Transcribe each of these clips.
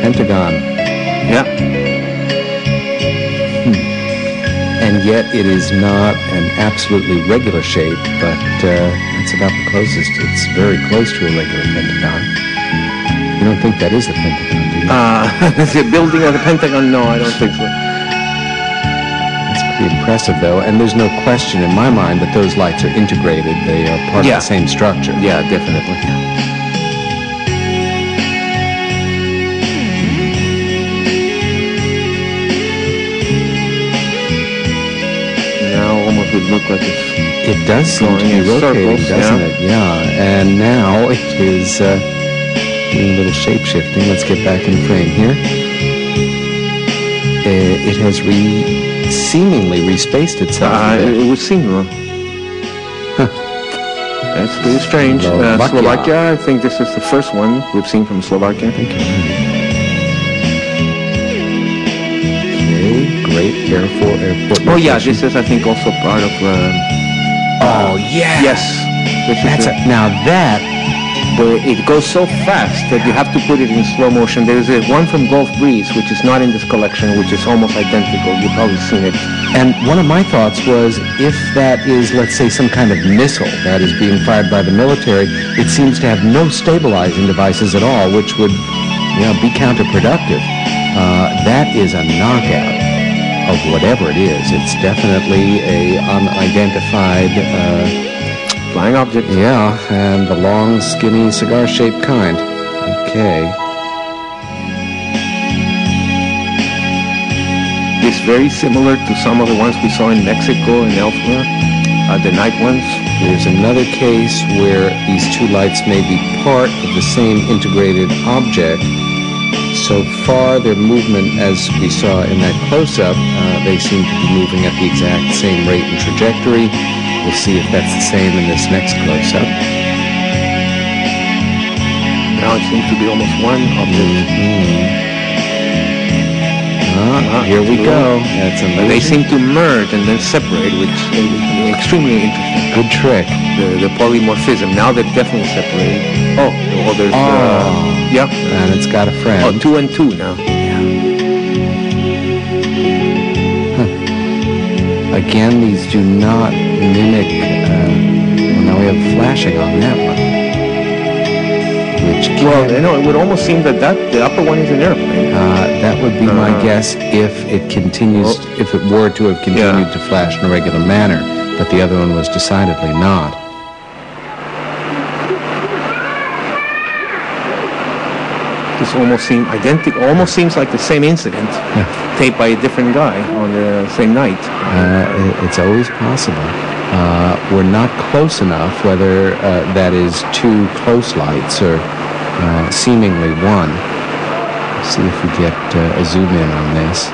Pentagon. Yeah. And yet it is not an absolutely regular shape, but it's about the closest. It's very close to a regular pentagon. You don't think that is a pentagon, do you? Is it building of the Pentagon? No, I don't think so. It's pretty impressive, though, and there's no question in my mind that those lights are integrated. They are part of the same structure. Yeah, definitely. Almost would look like it does seem to be rotating, doesn't it? Yeah, and now it is doing a little shape-shifting. Let's get back in frame here. It has seemingly respaced itself. It would seem wrong. That's pretty strange. Slovakia, I think this is the first one we've seen from Slovakia. Great airport. Oh yeah, this is I think also part of. Oh yeah. Yes. Now that it goes so fast that you have to put it in slow motion. There is one from Gulf Breeze, which is not in this collection, which is almost identical. You've probably seen it. And one of my thoughts was, if that is, let's say, some kind of missile that is being fired by the military, it seems to have no stabilizing devices at all, which would, be counterproductive. That is a knockout of whatever it is. It's definitely a unidentified flying object. Yeah, and the long, skinny, cigar-shaped kind. Okay. It's very similar to some of the ones we saw in Mexico and elsewhere, the night ones. There's another case where these two lights may be part of the same integrated object. So far, their movement, as we saw in that close-up, they seem to be moving at the exact same rate and trajectory. We'll see if that's the same in this next close-up. Now it seems to be almost one object. Here we go. They seem to merge and then separate, which is extremely interesting. Good trick. The polymorphism. Now they're definitely separated. There's... yeah. And it's got a friend. 2 and 2 now. Yeah. Again, these do not mimic... now we have flashing on that one. It would almost seem that the upper one is an airplane. That would be my guess if it continues, if it were to have continued to flash in a regular manner, but the other one was decidedly not. This almost seems identical. Almost seems like the same incident, taped by a different guy on the same night. It's always possible. We're not close enough, whether that is two close lights or seemingly one. Let's see if we get a zoom in on this.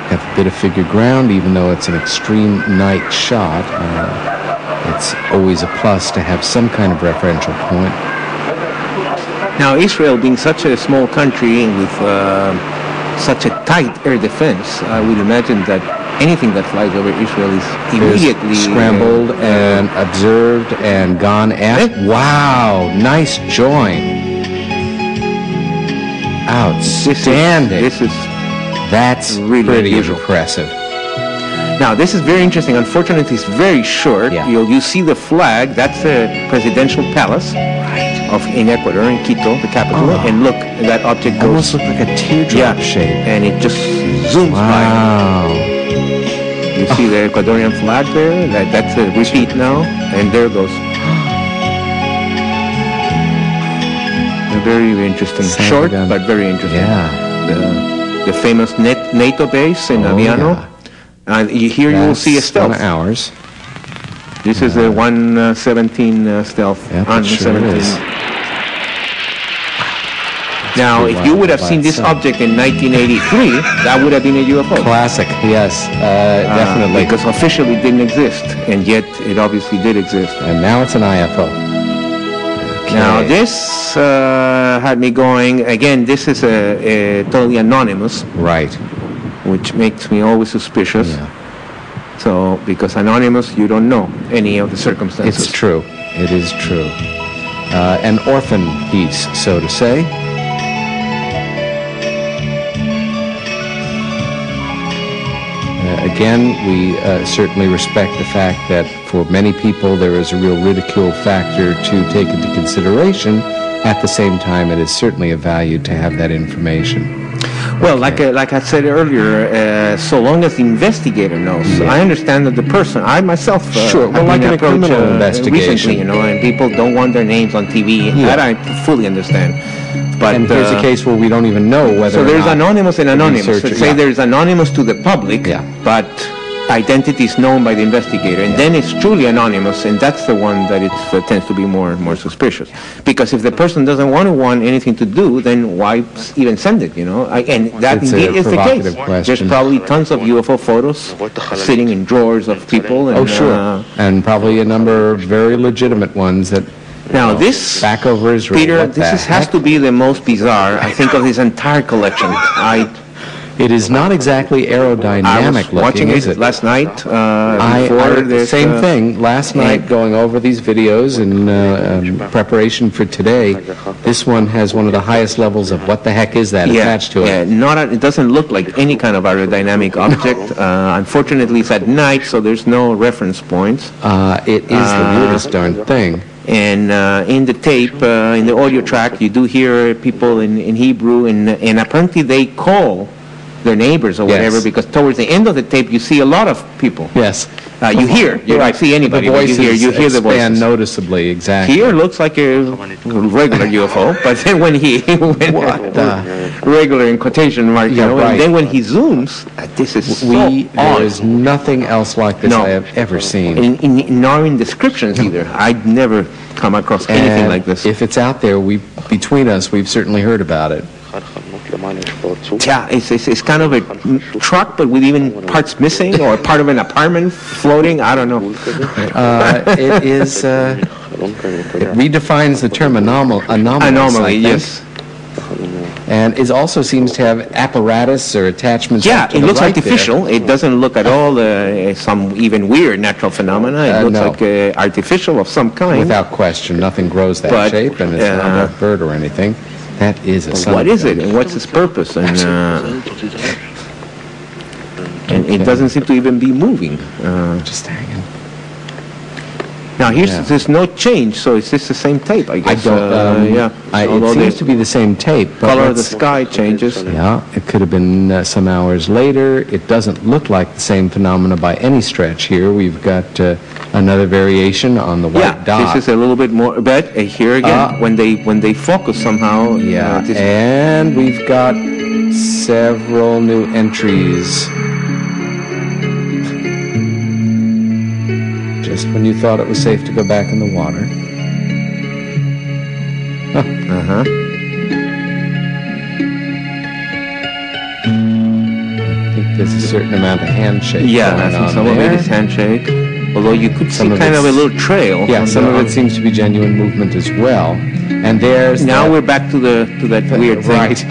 Have a bit of figure ground, even though it's an extreme night shot. It's always a plus to have some kind of referential point. Now, Israel being such a small country with such a tight air defense, I would imagine that anything that flies over Israel is immediately scrambled and observed and gone after. Wow, nice join. Outstanding. That's really pretty impressive. Now, this is very interesting. Unfortunately, it's very short. Yeah. You see the flag. That's the presidential palace in Ecuador, in Quito, the capital. And look, that object goes... Almost looks like a teardrop shape. And it just zooms by. Wow. You see the Ecuadorian flag there? That's a repeat now. And there it goes. Very interesting. Short, but very interesting. Yeah. The famous NATO base in Aviano. Yeah. And here you will see a stealth. 1 hours. This is a 117 stealth. Yeah, it sure is. Now, if you would have seen this object in 1983, that would have been a UFO. Classic, yes, definitely. Because officially it didn't exist, and yet it obviously did exist. And now it's an IFO. Now this had me going, again, this is a totally anonymous. Right. Which makes me always suspicious. Yeah. So, because anonymous, you don't know any of the circumstances. It's true. It is true. An orphan piece, so to say. Again, we certainly respect the fact that for many people there is a real ridicule factor to take into consideration. At the same time, it is certainly of value to have that information. Well, like I said earlier, so long as the investigator knows. Yeah. I understand that the person, I myself, sure. Well, like in a criminal investigation, recently, and people don't want their names on TV. Yeah. That I fully understand. But and here's a case where we don't even know whether. So there's anonymous and anonymous. Let's say yeah. there's anonymous to the public, but identity is known by the investigator, and then it's truly anonymous, and that's the one that it tends to be more suspicious. Because if the person doesn't want anything to do, then why even send it? And that indeed is the case. Question. There's probably tons of UFO photos sitting in drawers of people. And, sure. And probably a number of very legitimate ones that. Now this, back over Israel, Peter, this has to be the most bizarre, I think, of his entire collection. It is not exactly aerodynamic looking, watching is it? Last night, same thing. Last night, going over these videos in preparation for today, this one has one of the highest levels of what the heck is that attached to it. Yeah, it doesn't look like any kind of aerodynamic object. Unfortunately, it's at night, so there's no reference points. It is the weirdest darn thing. And in the tape, in the audio track, you do hear people in Hebrew, and apparently they call their neighbors or whatever, because towards the end of the tape, you see a lot of people. Yes. You hear. You don't see anybody, but you hear the voices. Noticeably, exactly. Here looks like a regular UFO, but then when regular in quotation mark, and then when he zooms, this is there is nothing else like this I have ever seen. Nor in descriptions either. I'd never come across anything like this. If it's out there, between us, we've certainly heard about it. Yeah, it's kind of a truck, but with even parts missing, or part of an apartment floating. I don't know. It is. It redefines the term anomaly. Yes. And it also seems to have apparatus or attachments. Yeah, it looks artificial. It doesn't look at all some even weird natural phenomena. It looks like artificial of some kind. Without question, nothing grows that shape, and it's not a bird or anything. That is a What is it, and what's its purpose? And it doesn't seem to even be moving. Just hanging. Now there's no change, so it's just the same tape, I guess. It seems to be the same tape. But color of the sky changes. Yeah, it could have been some hours later. It doesn't look like the same phenomena by any stretch here. We've got another variation on the white dot. This is a little bit more, but here again, when they focus somehow. Yeah, and we've got several new entries. Just when you thought it was safe to go back in the water. I think there's a certain amount of handshake going on. I think some of it is handshake. Although you could see kind of a little trail. Yeah, some of it seems to be genuine movement as well. And there's now we're back to that weird thing. Right.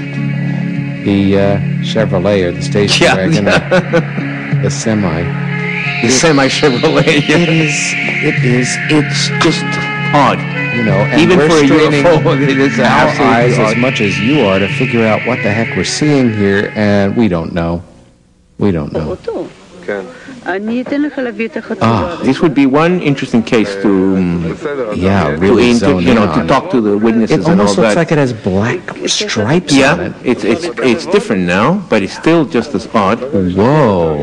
The Chevrolet or the station wagon, the semi. The semi-Chevrolet. It's just odd. And even we're for a straining UFO, it is our eyes odd. as much as you are to figure out what the heck we're seeing here, and we don't know. We don't know. This would be one interesting case to really zone in on to talk to the witnesses and all that. It almost looks like it has black stripes on it. It's different now, but it's still just as odd. Whoa.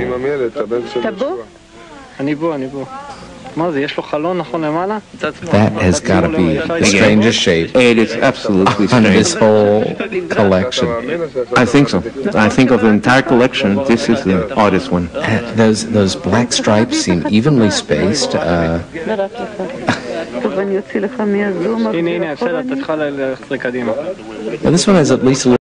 That has got to be the strangest shape. It is absolutely strange. This whole collection. I think so. I think of the entire collection, this is the oddest one. Those black stripes seem evenly spaced. This one has at least a little